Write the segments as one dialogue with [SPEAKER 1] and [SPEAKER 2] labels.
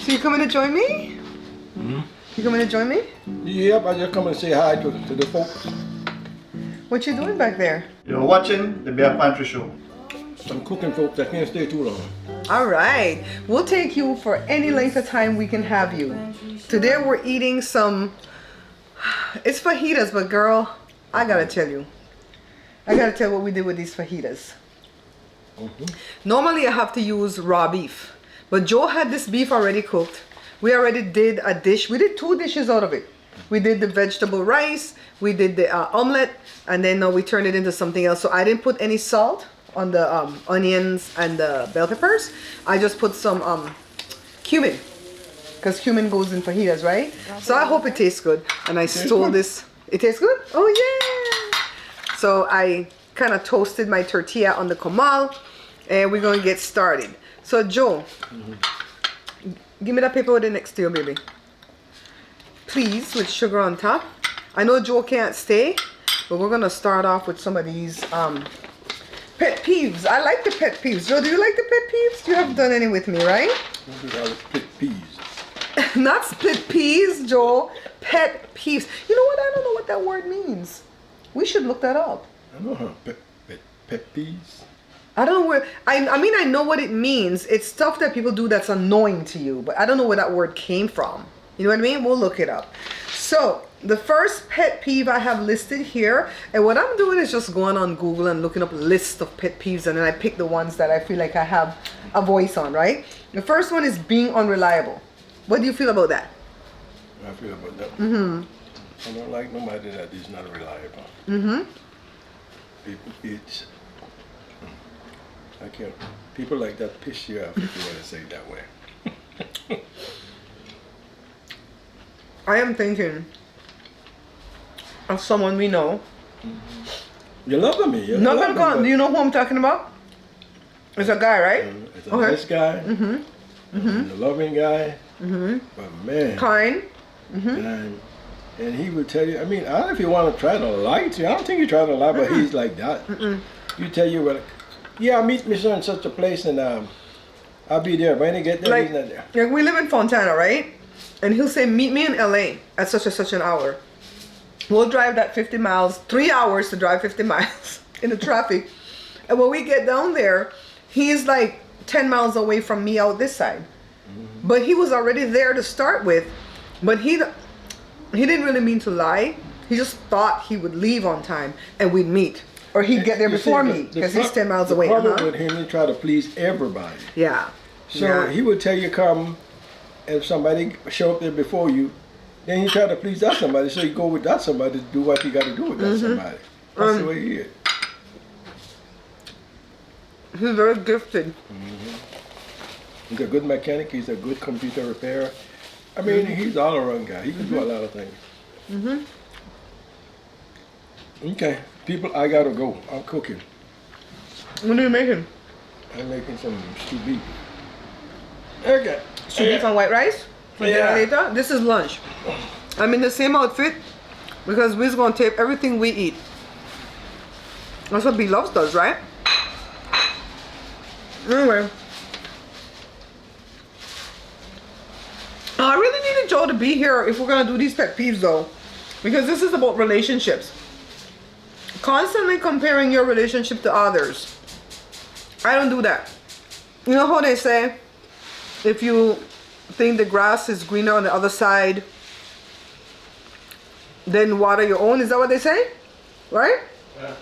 [SPEAKER 1] So you coming to join me?
[SPEAKER 2] Mm-hmm.
[SPEAKER 1] You coming to join me?
[SPEAKER 2] Yep, I just come and say hi to the folks.
[SPEAKER 1] What you doing back there?
[SPEAKER 3] You're watching the Bare Pantry Show.
[SPEAKER 2] I'm cooking, folks. I can't stay too long.
[SPEAKER 1] All right. We'll take you for any length of time we can have you. Today we're eating some... It's fajitas, but girl, I gotta tell you. I gotta tell what we did with these fajitas. Normally I have to use raw beef. But Joe had this beef already cooked. We already did a dish. We did 2 dishes out of it. We did the vegetable rice. We did the omelet. And then we turned it into something else. So I didn't put any salt on the onions and the bell peppers. I just put some cumin. Because cumin goes in fajitas, right? So I hope it tastes good. And I stole this. It tastes good? Oh, yeah. So I kind of toasted my tortilla on the comal. And we're going to get started. So Joe, give me that paper with it next to you, baby. Please, with sugar on top. I know Joe can't stay, but we're going to start off with some of these pet peeves. I like the pet peeves. Joe, do you like the pet peeves? You haven't done any with me, right?
[SPEAKER 2] What do you call it? Pit peas.
[SPEAKER 1] Not split peas, Joe. Pet peeves. You know what? I don't know what that word means. We should look that up.
[SPEAKER 2] I know her pet peas.
[SPEAKER 1] I don't know where, I mean, I know what it means. It's stuff that people do that's annoying to you, but I don't know where that word came from. You know what I mean? We'll look it up. So, the first pet peeve I have listed here, and what I'm doing is just going on Google and looking up lists of pet peeves, and then I pick the ones that I feel like I have a voice on, right? The first one is being unreliable. What do you feel about that?
[SPEAKER 2] I feel about that. I don't like nobody that is not reliable. I can't. People like that piss you off if you want to say it that way.
[SPEAKER 1] I am thinking of someone we know.
[SPEAKER 2] You love me.
[SPEAKER 1] Not gonna go. Do you know who I'm talking about? It's a guy, right?
[SPEAKER 2] It's a nice guy. A loving guy. But man.
[SPEAKER 1] Kind.
[SPEAKER 2] And he would tell you, I mean, I don't know if you want to try to lie to you. I don't think you try to lie, but he's like that. You tell you, well, yeah, meet me in such a place and I'll be there. When I get there, he's not there.
[SPEAKER 1] Like we live in Fontana, right? And he'll say, meet me in LA at such and such an hour. We'll drive that 50 miles, 3 hours to drive 50 miles in the traffic. And when we get down there, he's like 10 miles away from me out this side. But he was already there to start with. But he didn't really mean to lie. He just thought he would leave on time and we'd meet. Or he'd get there before me because he's 10 miles away.
[SPEAKER 2] The problem with him, he try to please everybody.
[SPEAKER 1] Yeah.
[SPEAKER 2] So he would tell you come, and if somebody show up there before you, then he try to please that somebody. So you go with that somebody to do what you got to do with that somebody. That's the way he is.
[SPEAKER 1] He's very gifted.
[SPEAKER 2] He's a good mechanic. He's a good computer repairer. I mean, he's all around guy. He can do a lot of things. Okay, people, I gotta go. I'm cooking.
[SPEAKER 1] What are you making?
[SPEAKER 2] I'm making some stew beef. Okay.
[SPEAKER 1] Stew beef and white rice? For dinner later? This is lunch. I'm in the same outfit because we're gonna tape everything we eat. That's what Beloved does, right? Anyway. I really needed Joe to be here if we're gonna do these pet peeves though. Because this is about relationships. Constantly comparing your relationship to others. I don't do that. You know how they say, if you think the grass is greener on the other side, then water your own. Is that what they say? Right?
[SPEAKER 2] Yeah.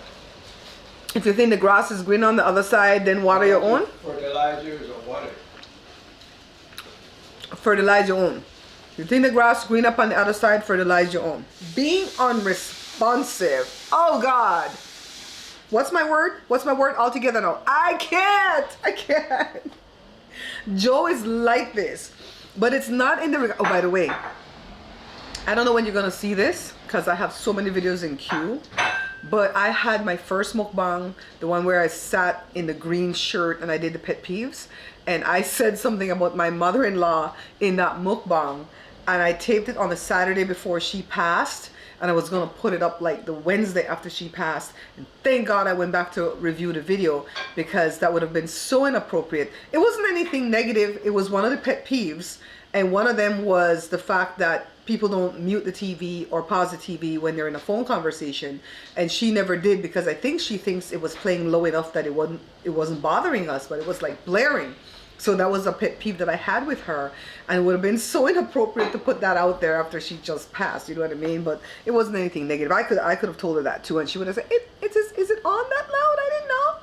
[SPEAKER 1] If you think the grass is greener on the other side, then water your own.
[SPEAKER 2] Fertilizers or water.
[SPEAKER 1] Fertilize your own. You think the grass green up on the other side, fertilize your own. Being unresponsive. Oh God. What's my word? What's my word altogether now? I can't. Joe is like this. But it's not in the... Oh, by the way. I don't know when you're going to see this because I have so many videos in queue. But I had my first mukbang, the one where I sat in the green shirt and I did the pet peeves. And I said something about my mother-in-law in that mukbang. And I taped it on the Saturday before she passed. And I was going to put it up like the Wednesday after she passed. And thank God I went back to review the video because that would have been so inappropriate. It wasn't anything negative. It was one of the pet peeves. And one of them was the fact that people don't mute the TV or pause the TV when they're in a phone conversation, and she never did because I think she thinks it was playing low enough that it wasn't bothering us, but it was like blaring. So that was a pet peeve that I had with her, and it would have been so inappropriate to put that out there after she just passed. You know what I mean? But it wasn't anything negative. I could have told her that too, and she would have said, "Is it on that loud? I didn't know."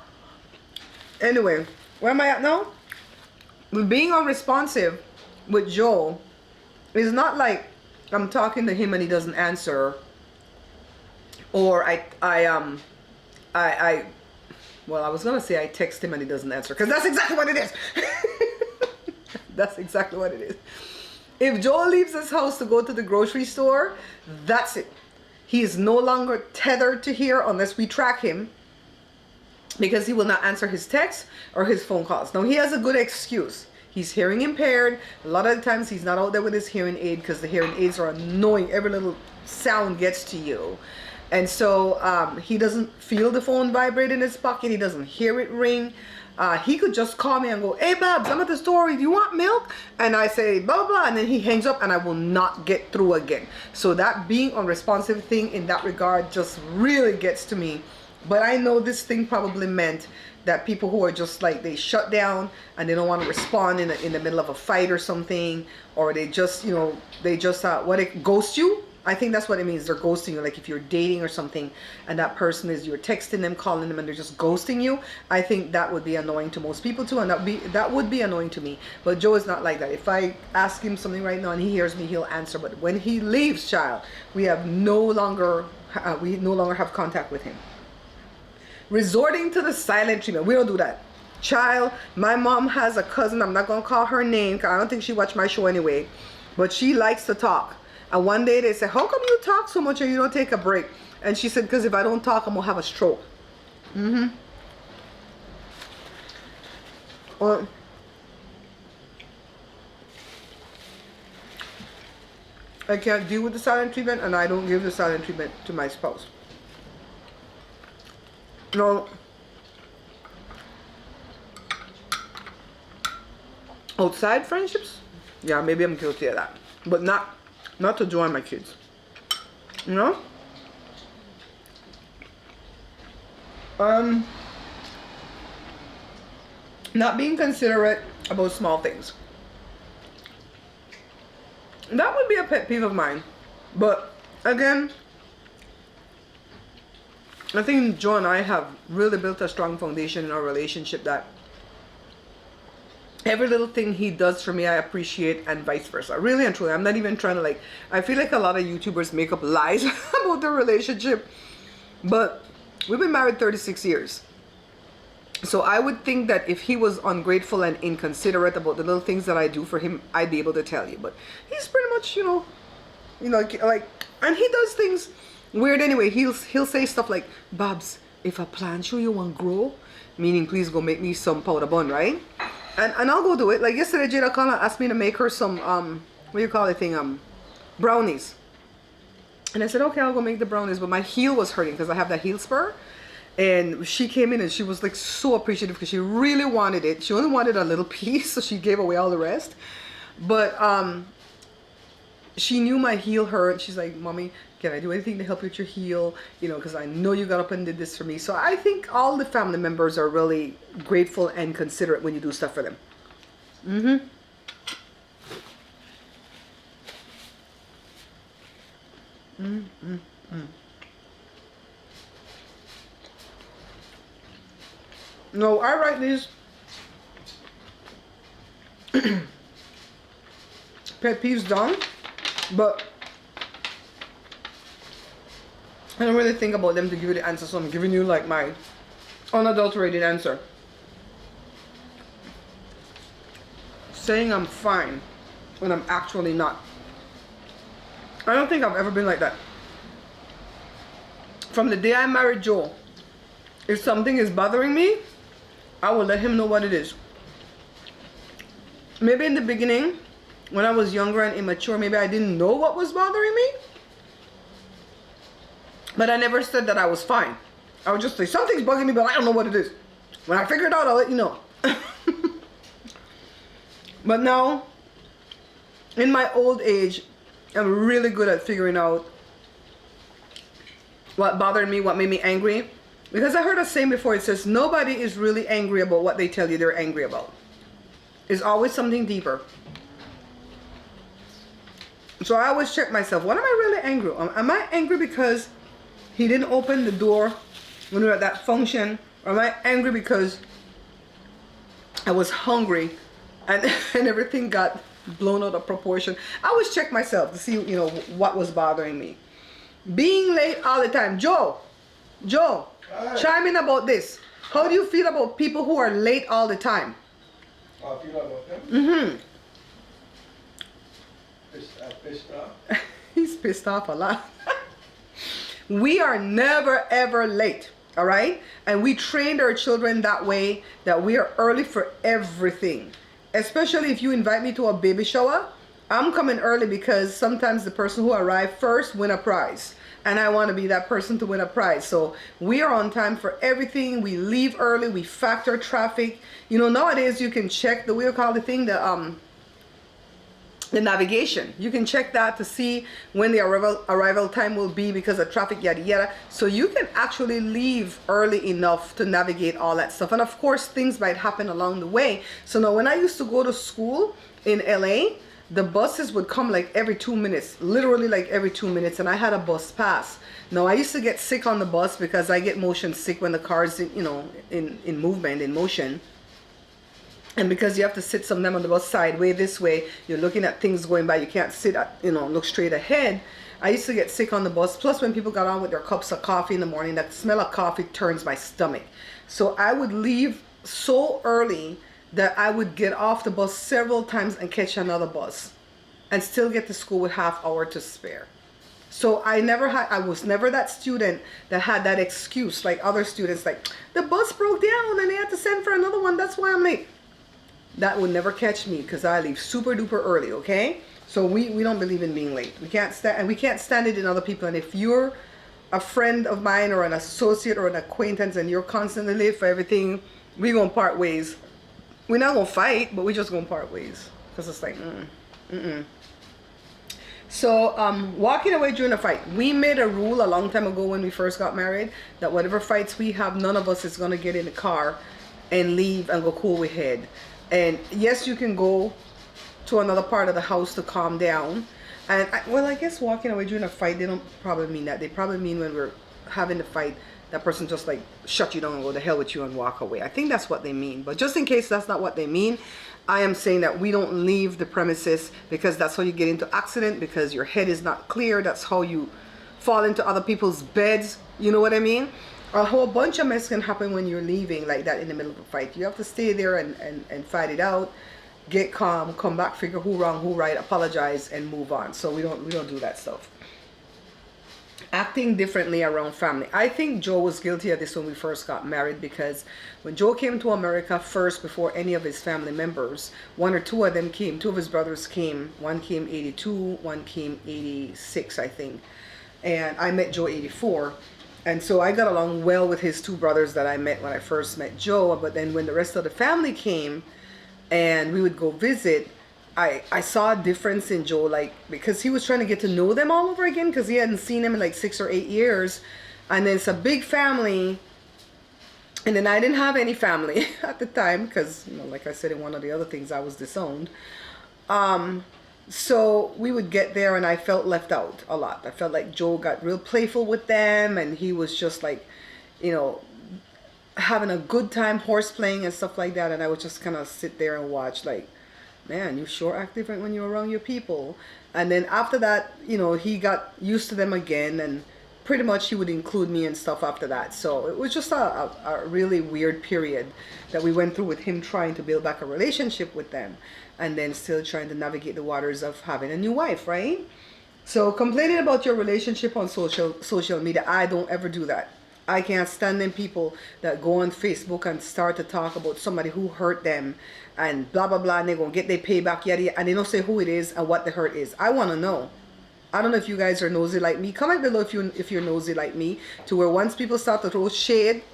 [SPEAKER 1] Anyway, where am I at now? With being unresponsive with Joel, it's not like I'm talking to him and he doesn't answer, or well, I was gonna say I text him and he doesn't answer, because that's exactly what it is. That's exactly what it is. If Joel leaves his house to go to the grocery store, that's it. He is no longer tethered to here unless we track him, because he will not answer his texts or his phone calls. Now, he has a good excuse. He's hearing impaired. A lot of the times he's not out there with his hearing aid because the hearing aids are annoying. Every little sound gets to you. And so he doesn't feel the phone vibrate in his pocket. He doesn't hear it ring. He could just call me and go, "Hey, Babs, I'm at the store. Do you want milk?" And I say, blah, blah, blah. And then he hangs up and I will not get through again. So that being unresponsive thing in that regard just really gets to me. But I know this thing probably meant that people who are just like, they shut down and they don't want to respond in the middle of a fight or something, or they just, ghost you. I think that's what it means. They're ghosting you. Like if you're dating or something and that person you're texting them, calling them, and they're just ghosting you. I think that would be annoying to most people too, and that would be annoying to me. But Joe is not like that. If I ask him something right now and he hears me, he'll answer. But when he leaves, child, we no longer have contact with him. Resorting to the silent treatment. We don't do that. Child, my mom has a cousin. I'm not going to call her name because I don't think she watched my show anyway. But she likes to talk. And one day they said, "How come you talk so much and you don't take a break?" And she said, "Because if I don't talk, I'm going to have a stroke." Well, I can't deal with the silent treatment, and I don't give the silent treatment to my spouse. No. Outside friendships? Yeah, maybe I'm guilty of that. But not to join my kids. You know? Not being considerate about small things. That would be a pet peeve of mine. But again, I think Joe and I have really built a strong foundation in our relationship that every little thing he does for me, I appreciate, and vice versa. Really and truly. I'm not even trying to I feel like a lot of YouTubers make up lies about their relationship. But we've been married 36 years. So I would think that if he was ungrateful and inconsiderate about the little things that I do for him, I'd be able to tell you. But he's pretty much, and he does things weird anyway. He'll say stuff like, "Babs, if a plant show you want grow," meaning please go make me some powder bun, right? And I'll go do it. Like yesterday, Jada Kala asked me to make her some brownies. And I said, okay, I'll go make the brownies. But my heel was hurting because I have that heel spur. And she came in and she was like so appreciative because she really wanted it. She only wanted a little piece, so she gave away all the rest. But she knew my heel hurt. She's like, "Mommy, can I do anything to help you with your heel? Because I know you got up and did this for me." So I think all the family members are really grateful and considerate when you do stuff for them. No, I write these pet peeves down, but I don't really think about them to give you the answer, so I'm giving you like my unadulterated answer. Saying I'm fine when I'm actually not. I don't think I've ever been like that. From the day I married Joe, if something is bothering me, I will let him know what it is. Maybe in the beginning, when I was younger and immature, maybe I didn't know what was bothering me. But I never said that I was fine. I would just say, something's bugging me, but I don't know what it is. When I figure it out, I'll let you know. But now, in my old age, I'm really good at figuring out what bothered me, what made me angry. Because I heard a saying before, it says, nobody is really angry about what they tell you they're angry about. It's always something deeper. So I always check myself, what am I really angry? Am I angry because he didn't open the door when we were at that function? Or am I angry because I was hungry and, and everything got blown out of proportion? I always check myself to see, you know, what was bothering me. Being late all the time. Joe,
[SPEAKER 2] Hi.
[SPEAKER 1] chime in about this. How do you feel about people who are late all the time?
[SPEAKER 2] How I feel about them?
[SPEAKER 1] Mm-hmm.
[SPEAKER 2] Pissed off.
[SPEAKER 1] He's pissed off a lot. We are never ever late, all right? And we trained our children that way, that we are early for everything. Especially if you invite me to a baby shower, I'm coming early because sometimes the person who arrived first win a prize. And I want to be that person to win a prize. So we are on time for everything. We leave early. We factor traffic. You know, nowadays you can check the, we call the thing, the navigation. You can check that to see when the arrival time will be because of traffic, yada yada. So you can actually leave early enough to navigate all that stuff. And of course things might happen along the way. So now when I used to go to school in LA, the buses would come like every 2 minutes, literally like every 2 minutes, and I had a bus pass. Now I used to get sick on the bus because I get motion sick when the car's in, you know, in movement, in motion. And because you have to sit some of them on the bus sideways this way, you're looking at things going by, you can't sit at, you know, look straight ahead. I used to get sick on the bus. Plus when people got on with their cups of coffee in the morning, that smell of coffee turns my stomach. So I would leave so early that I would get off the bus several times and catch another bus and still get to school with half hour to spare. So I was never that student that had that excuse like other students, like the bus broke down and they had to send for another one, that's why I'm late. That would never catch me because I leave super duper early, okay? So we don't believe in being late. We can't stand it in other people. And if you're a friend of mine or an associate or an acquaintance and you're constantly late for everything, we gonna part ways. We're not gonna fight, but we're just gonna part ways. Because it's like, So walking away during a fight. We made a rule a long time ago when we first got married that whatever fights we have, none of us is gonna get in the car and leave and go cool with head. And yes, you can go to another part of the house to calm down. And I guess walking away during a fight, they don't probably mean that. They probably mean when we're having the fight, that person just like shut you down and go to hell with you and walk away. I think that's what they mean. But just in case that's not what they mean, I am saying that we don't leave the premises because that's how you get into accident, because your head is not clear. That's how you fall into other people's beds. You know what I mean? A whole bunch of mess can happen when you're leaving like that in the middle of a fight. You have to stay there and fight it out, get calm, come back, figure who wrong, who right, apologize, and move on. So we don't do that stuff. Acting differently around family. I think Joe was guilty of this when we first got married, because when Joe came to America first, before any of his family members, one or two of them came. Two of his brothers came. One came 82, one came 86, I think. And I met Joe 84. And so I got along well with his two brothers that I met when I first met Joe. But then when the rest of the family came and we would go visit, I saw a difference in Joe, like, because he was trying to get to know them all over again, because he hadn't seen them in like 6 or 8 years. And then it's a big family. And then I didn't have any family at the time because, you know, like I said in one of the other things, I was disowned. So we would get there and I felt left out a lot. I felt like Joe got real playful with them and he was just like, you know, having a good time horse playing and stuff like that. And I would just kind of sit there and watch like, man, you sure act different when you're around your people. And then after that, you know, he got used to them again and pretty much he would include me and stuff after that. So it was just a really weird period that we went through with him trying to build back a relationship with them and then still trying to navigate the waters of having a new wife, right? So complaining about your relationship on social media, I don't ever do that. I can't stand them people that go on Facebook and start to talk about somebody who hurt them and blah blah blah, and they're gonna get their payback, yada, and they don't say who it is and what the hurt is. I want to know. I don't know if you guys are nosy like me. Comment below if you're nosy like me, to where once people start to throw shade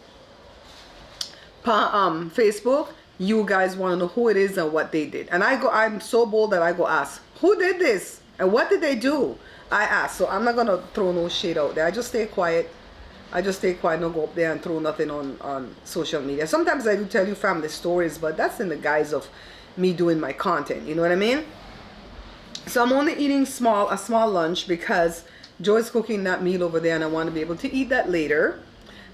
[SPEAKER 1] Facebook, you guys want to know who it is and what they did. And I'm so bold that I go ask, who did this and what did they do? I asked. So I'm not gonna throw no shade out there. I just stay quiet. Don't go up there and throw nothing on social media. Sometimes I do tell you family stories, but that's in the guise of me doing my content. You know what I mean? So I'm only eating a small lunch because Joe is cooking that meal over there and I want to be able to eat that later.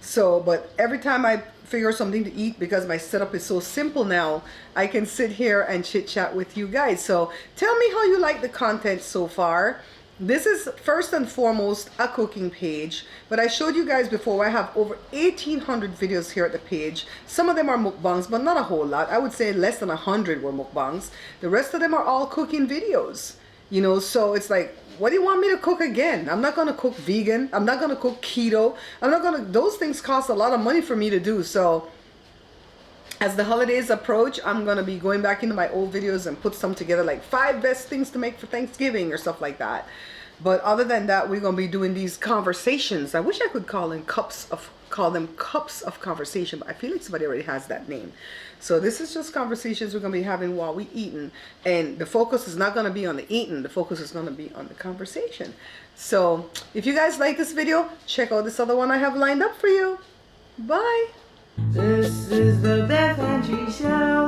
[SPEAKER 1] So, but every time I figure something to eat, because my setup is so simple now, I can sit here and chit chat with you guys. So tell me how you like the content so far. This is first and foremost a cooking page, but I showed you guys before I have over 1,800 videos here at the page. Some of them are mukbangs, but not a whole lot. I would say less than 100 were mukbangs. The rest of them are all cooking videos, you know. So it's like, what do you want me to cook again? I'm not gonna cook vegan. I'm not gonna cook keto. Those things cost a lot of money for me to do. So as the holidays approach, I'm gonna be going back into my old videos and put some together, like 5 best things to make for Thanksgiving or stuff like that. But other than that, we're gonna be doing these conversations. I wish I could call them cups of conversation, but I feel like somebody already has that name. So this is just conversations we're gonna be having while we eating, and the focus is not gonna be on the eating. The focus is gonna be on the conversation. So if you guys like this video, check out this other one I have lined up for you. Bye.
[SPEAKER 4] This is the Bare Pantry Show.